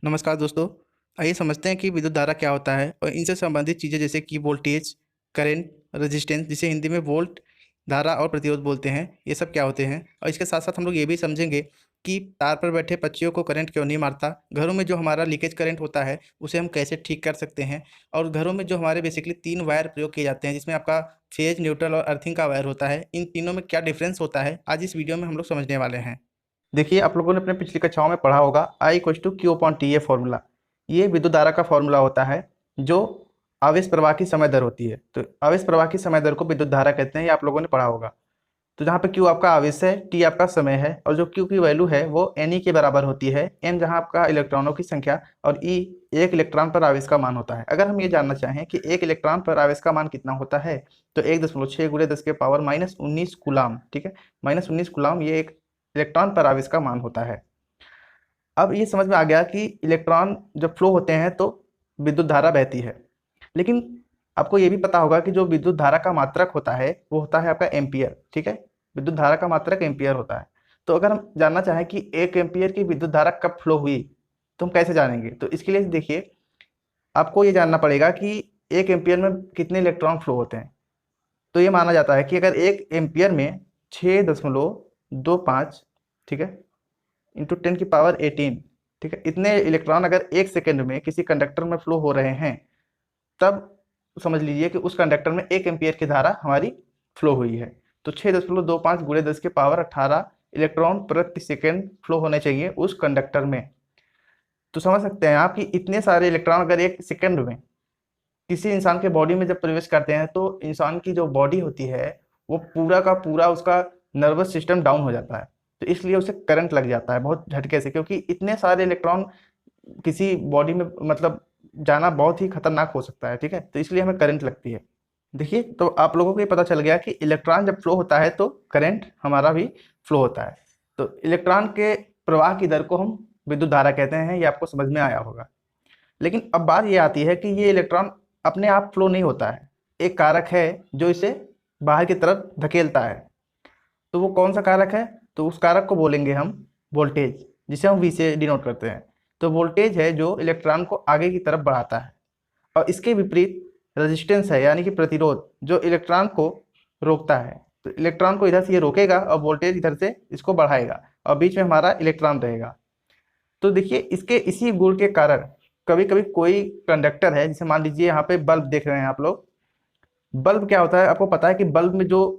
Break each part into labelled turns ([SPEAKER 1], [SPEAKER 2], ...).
[SPEAKER 1] नमस्कार दोस्तों। आइए समझते हैं कि विद्युत धारा क्या होता है और इनसे संबंधित चीज़ें जैसे कि वोल्टेज, करंट, रेजिस्टेंस जिसे हिंदी में वोल्ट, धारा और प्रतिरोध बोलते हैं, ये सब क्या होते हैं। और इसके साथ साथ हम लोग ये भी समझेंगे कि तार पर बैठे पक्षियों को करंट क्यों नहीं मारता, घरों में जो हमारा लीकेज करंट होता है उसे हम कैसे ठीक कर सकते हैं, और घरों में जो हमारे बेसिकली 3 वायर प्रयोग किए जाते हैं जिसमें आपका फेज, न्यूट्रल और अर्थिंग का वायर होता है, इन तीनों में क्या डिफरेंस होता है आज इस वीडियो में हम लोग समझने वाले हैं। देखिए, आप लोगों ने अपने पिछली कक्षाओं में पढ़ा होगा I equal to Q upon T, ये फॉर्मूला, ये विद्युत धारा का फॉर्मूला होता है जो आवेश प्रवाह की समय दर होती है। तो आवेश प्रवाह की समय दर को विद्युत धारा कहते हैं, ये आप लोगों ने पढ़ा होगा। तो जहाँ पे क्यू आपका आवेश है, टी आपका समय है, और जो क्यू की वैल्यू है वो एन ई के बराबर होती है। एन जहाँ आपका इलेक्ट्रॉनों की संख्या और ई एक इलेक्ट्रॉन पर आवेश का मान होता है। अगर हम ये जानना चाहें कि एक इलेक्ट्रॉन पर आवेश का मान कितना होता है तो 1.6 गुणे 10 के पावर -19 कूलाम, ठीक है, -19 कूलाम ये एक इलेक्ट्रॉन पर आवेश का मान होता है। अब ये समझ में आ गया कि इलेक्ट्रॉन जब फ्लो होते हैं तो विद्युत धारा बहती है। लेकिन आपको ये भी पता होगा कि जो विद्युत धारा का मात्रक होता है वो होता है आपका एम्पियर, ठीक है। विद्युत धारा का मात्रक एम्पियर होता है। तो अगर हम जानना चाहें कि 1 एम्पियर की विद्युत धारा कब फ्लो हुई तो हम कैसे जानेंगे, तो इसके लिए देखिए, आपको ये जानना पड़ेगा कि 1 एम्पियर में कितने इलेक्ट्रॉन फ्लो होते हैं। तो ये माना जाता है कि अगर 1 एम्पियर में 6.25, ठीक है, इंटू 10 की पावर 18, ठीक है, इतने इलेक्ट्रॉन अगर 1 सेकेंड में किसी कंडक्टर में फ्लो हो रहे हैं तब समझ लीजिए कि उस कंडक्टर में 1 एम्पियर की धारा हमारी फ्लो हुई है। तो 6.25 गुणे 10 के पावर 18 इलेक्ट्रॉन प्रति सेकेंड फ्लो होने चाहिए उस कंडक्टर में। तो समझ सकते हैं आप कि इतने सारे इलेक्ट्रॉन अगर 1 सेकेंड में किसी इंसान के बॉडी में जब प्रवेश करते हैं तो इंसान की जो बॉडी होती है वो पूरा का पूरा उसका नर्वस सिस्टम डाउन हो जाता है। तो इसलिए उसे करंट लग जाता है बहुत झटके से, क्योंकि इतने सारे इलेक्ट्रॉन किसी बॉडी में मतलब जाना बहुत ही खतरनाक हो सकता है, ठीक है। तो इसलिए हमें करंट लगती है। देखिए, तो आप लोगों को ये पता चल गया कि इलेक्ट्रॉन जब फ्लो होता है तो करंट हमारा भी फ्लो होता है। तो इलेक्ट्रॉन के प्रवाह की दर को हम विद्युत धारा कहते हैं, ये आपको समझ में आया होगा। लेकिन अब बात ये आती है कि ये इलेक्ट्रॉन अपने आप फ्लो नहीं होता है, एक कारक है जो इसे बाहर की तरफ धकेलता है। तो वो कौन सा कारक है, तो उस कारक को बोलेंगे हम वोल्टेज, जिसे हम वी से डिनोट करते हैं। तो वोल्टेज है जो इलेक्ट्रॉन को आगे की तरफ बढ़ाता है, और इसके विपरीत रेजिस्टेंस है यानी कि प्रतिरोध, जो इलेक्ट्रॉन को रोकता है। तो इलेक्ट्रॉन को इधर से ये रोकेगा और वोल्टेज इधर से इसको बढ़ाएगा, और बीच में हमारा इलेक्ट्रॉन रहेगा। तो देखिए, इसके इसी गुण के कारण कभी कभी कोई कंडक्टर है, जैसे मान लीजिए यहाँ पे बल्ब देख रहे हैं आप लोग। बल्ब क्या होता है, आपको पता है कि बल्ब में जो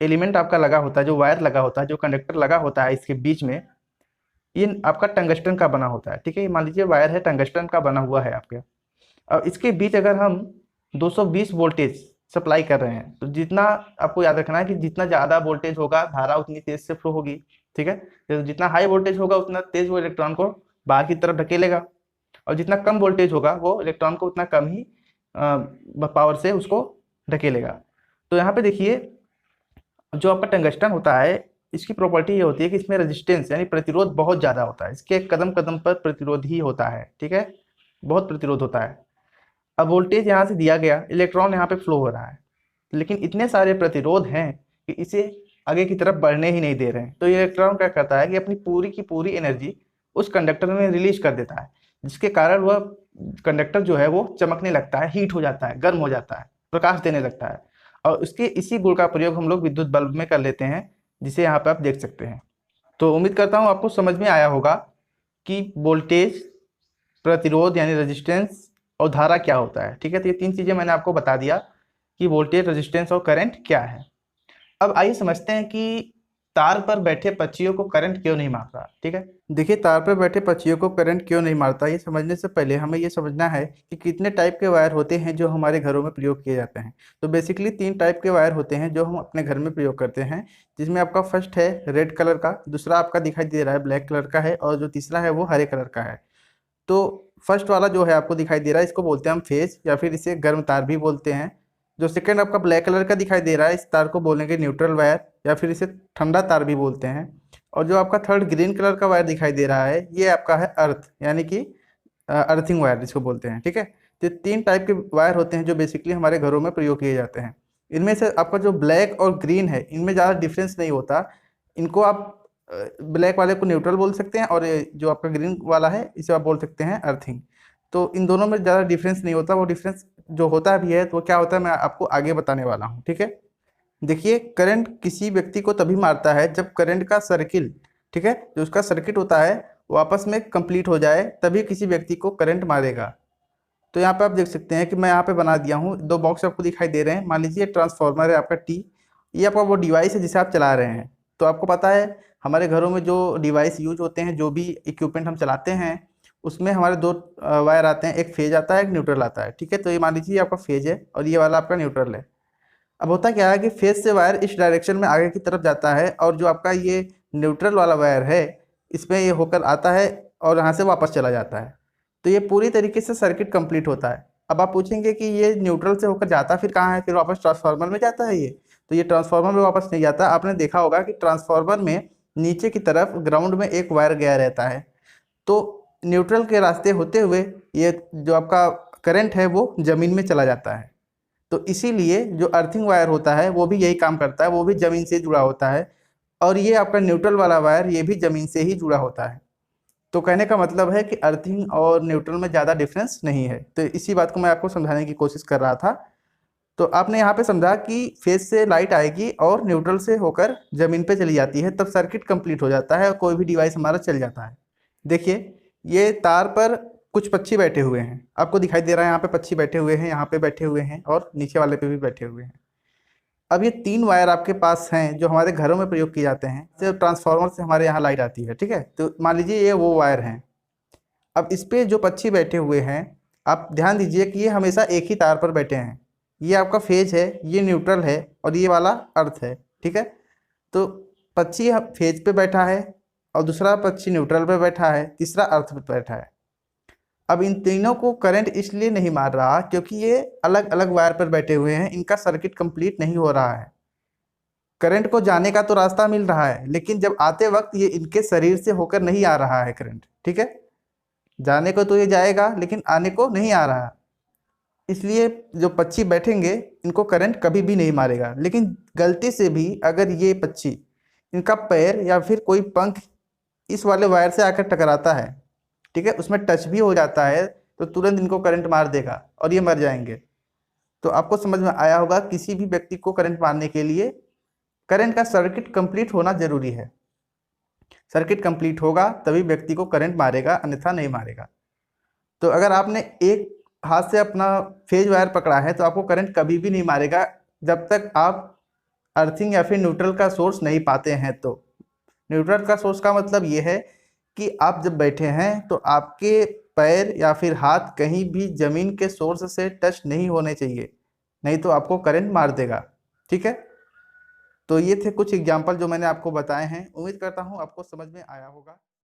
[SPEAKER 1] एलिमेंट आपका लगा होता है, जो वायर लगा होता है, जो कंडक्टर लगा होता है इसके बीच में, ये आपका टंगस्टन का बना होता है, ठीक है। ये मान लीजिए वायर है, टंगस्टन का बना हुआ है आपके। अब इसके बीच अगर हम 220 वोल्टेज सप्लाई कर रहे हैं तो जितना आपको याद रखना है कि जितना ज़्यादा वोल्टेज होगा धारा उतनी तेज से फ्लो होगी, ठीक है। तो जितना हाई वोल्टेज होगा उतना तेज वो इलेक्ट्रॉन को बाहर की तरफ ढकेलेगा, और जितना कम वोल्टेज होगा वो इलेक्ट्रॉन को उतना कम ही पावर से उसको ढकेलेगा। तो यहाँ पे देखिए, जो आपका टंगस्टन होता है इसकी प्रॉपर्टी ये होती है कि इसमें रेजिस्टेंस यानी प्रतिरोध बहुत ज़्यादा होता है, इसके कदम कदम पर प्रतिरोध ही होता है, ठीक है, बहुत प्रतिरोध होता है। अब वोल्टेज यहाँ से दिया गया, इलेक्ट्रॉन यहाँ पे फ्लो हो रहा है, लेकिन इतने सारे प्रतिरोध हैं कि इसे आगे की तरफ बढ़ने ही नहीं दे रहे हैं। तो ये इलेक्ट्रॉन क्या करता है कि अपनी पूरी की पूरी एनर्जी उस कंडक्टर में रिलीज कर देता है, जिसके कारण वह कंडक्टर जो है वो चमकने लगता है, हीट हो जाता है, गर्म हो जाता है, प्रकाश देने लगता है। और उसके इसी गुण का प्रयोग हम लोग विद्युत बल्ब में कर लेते हैं, जिसे यहाँ पे आप देख सकते हैं। तो उम्मीद करता हूँ आपको समझ में आया होगा कि वोल्टेज, प्रतिरोध यानी रेजिस्टेंस और धारा क्या होता है, ठीक है। तो ये 3 चीजें मैंने आपको बता दिया कि वोल्टेज, रेजिस्टेंस और करंट क्या है। अब आइए समझते हैं कि तार पर बैठे पक्षियों को करंट क्यों नहीं मारता, ठीक है। देखिए, तार पर बैठे पक्षियों को करंट क्यों नहीं मारता, ये समझने से पहले हमें ये समझना है कि कितने टाइप के वायर होते हैं जो हमारे घरों में प्रयोग किए जाते हैं। तो बेसिकली 3 टाइप के वायर होते हैं जो हम अपने घर में प्रयोग करते हैं, जिसमें आपका फर्स्ट है रेड कलर का, दूसरा आपका दिखाई दे रहा है ब्लैक कलर का है, और जो तीसरा है वो हरे कलर का है। तो फर्स्ट वाला जो है आपको दिखाई दे रहा है, इसको बोलते हैं हम फेज, या फिर इसे गर्म तार भी बोलते हैं। जो सेकंड आपका ब्लैक कलर का दिखाई दे रहा है, इस तार को बोलेंगे न्यूट्रल वायर, या फिर इसे ठंडा तार भी बोलते हैं। और जो आपका थर्ड ग्रीन कलर का वायर दिखाई दे रहा है, ये आपका है अर्थ यानी कि अर्थिंग वायर जिसको बोलते हैं, ठीक है। तो 3 टाइप के वायर होते हैं जो बेसिकली हमारे घरों में प्रयोग किए जाते हैं। इनमें से आपका जो ब्लैक और ग्रीन है, इनमें ज़्यादा डिफरेंस नहीं होता। इनको आप ब्लैक वाले को न्यूट्रल बोल सकते हैं, और ये जो आपका ग्रीन वाला है इसे आप बोल सकते हैं अर्थिंग। तो इन दोनों में ज़्यादा डिफरेंस नहीं होता, वो डिफरेंस जो होता भी है तो वो क्या होता है मैं आपको आगे बताने वाला हूँ, ठीक है। देखिए, करंट किसी व्यक्ति को तभी मारता है जब करंट का सर्किल, ठीक है, जो उसका सर्किट होता है वो आपस में कंप्लीट हो जाए, तभी किसी व्यक्ति को करंट मारेगा। तो यहाँ पे आप देख सकते हैं कि मैं यहाँ पे बना दिया हूँ, दो बॉक्स आपको दिखाई दे रहे हैं। मान लीजिए ट्रांसफार्मर है आपका टी, ये आपका वो डिवाइस है जिसे आप चला रहे हैं। तो आपको पता है हमारे घरों में जो डिवाइस यूज होते हैं, जो भी इक्विपमेंट हम चलाते हैं, उसमें हमारे दो वायर आते हैं, एक फेज आता है, एक न्यूट्रल आता है, ठीक है। तो ये मान लीजिए आपका फेज है और ये वाला आपका न्यूट्रल है। अब होता क्या है कि फेज से वायर इस डायरेक्शन में आगे की तरफ जाता है, और जो आपका ये न्यूट्रल वाला वायर है इसमें ये होकर आता है और यहाँ से वापस चला जाता है। तो ये पूरी तरीके से सर्किट कंप्लीट होता है। अब आप पूछेंगे कि ये न्यूट्रल से होकर जाता फिर कहाँ है, फिर वापस ट्रांसफार्मर में जाता है ये। तो ये ट्रांसफार्मर में वापस नहीं जाता। आपने देखा होगा कि ट्रांसफार्मर में नीचे की तरफ ग्राउंड में एक वायर गया रहता है, तो न्यूट्रल के रास्ते होते हुए ये जो आपका करंट है वो ज़मीन में चला जाता है। तो इसीलिए जो अर्थिंग वायर होता है वो भी यही काम करता है, वो भी ज़मीन से जुड़ा होता है, और ये आपका न्यूट्रल वाला वायर ये भी ज़मीन से ही जुड़ा होता है। तो कहने का मतलब है कि अर्थिंग और न्यूट्रल में ज़्यादा डिफरेंस नहीं है। तो इसी बात को मैं आपको समझाने की कोशिश कर रहा था। तो आपने यहाँ पे समझा कि फेज से लाइट आएगी और न्यूट्रल से होकर ज़मीन पे चली जाती है, तब सर्किट कंप्लीट हो जाता है और कोई भी डिवाइस हमारा चल जाता है। देखिए, ये तार पर कुछ पक्षी बैठे हुए हैं, आपको दिखाई दे रहा है यहाँ पे पक्षी बैठे हुए हैं, यहाँ पे बैठे हुए हैं और नीचे वाले पे भी बैठे हुए हैं। अब ये 3 वायर आपके पास हैं जो हमारे घरों में प्रयोग किए जाते हैं, सिर्फ ट्रांसफार्मर से हमारे यहाँ लाइट आती है, ठीक है। तो मान लीजिए ये वो वायर हैं। अब इस पे जो पक्षी बैठे हुए हैं, आप ध्यान दीजिए कि ये हमेशा एक ही तार पर बैठे हैं। ये आपका फेज है, ये न्यूट्रल है और ये वाला अर्थ है, ठीक है। तो पक्षी फेज पे बैठा है और दूसरा पक्षी न्यूट्रल पे बैठा है, तीसरा अर्थ पे बैठा है। अब इन तीनों को करंट इसलिए नहीं मार रहा क्योंकि ये अलग अलग वायर पर बैठे हुए हैं, इनका सर्किट कंप्लीट नहीं हो रहा है। करंट को जाने का तो रास्ता मिल रहा है, लेकिन जब आते वक्त ये इनके शरीर से होकर नहीं आ रहा है करंट, ठीक है। जाने को तो ये जाएगा लेकिन आने को नहीं आ रहा, इसलिए जो पक्षी बैठेंगे इनको करंट कभी भी नहीं मारेगा। लेकिन गलती से भी अगर ये पक्षी, इनका पैर या फिर कोई पंख इस वाले वायर से आकर टकराता है, ठीक है, उसमें टच भी हो जाता है, तो तुरंत इनको करंट मार देगा और ये मर जाएंगे। तो आपको समझ में आया होगा, किसी भी व्यक्ति को करंट मारने के लिए करंट का सर्किट कंप्लीट होना जरूरी है। सर्किट कंप्लीट होगा तभी व्यक्ति को करंट मारेगा, अन्यथा नहीं मारेगा। तो अगर आपने एक हाथ से अपना फेज वायर पकड़ा है तो आपको करंट कभी भी नहीं मारेगा जब तक आप अर्थिंग या फिर न्यूट्रल का सोर्स नहीं पाते हैं। तो न्यूट्रल का सोर्स का मतलब ये है कि आप जब बैठे हैं तो आपके पैर या फिर हाथ कहीं भी जमीन के सोर्स से टच नहीं होने चाहिए, नहीं तो आपको करंट मार देगा, ठीक है। तो ये थे कुछ एग्जाम्पल जो मैंने आपको बताए हैं। उम्मीद करता हूँ आपको समझ में आया होगा।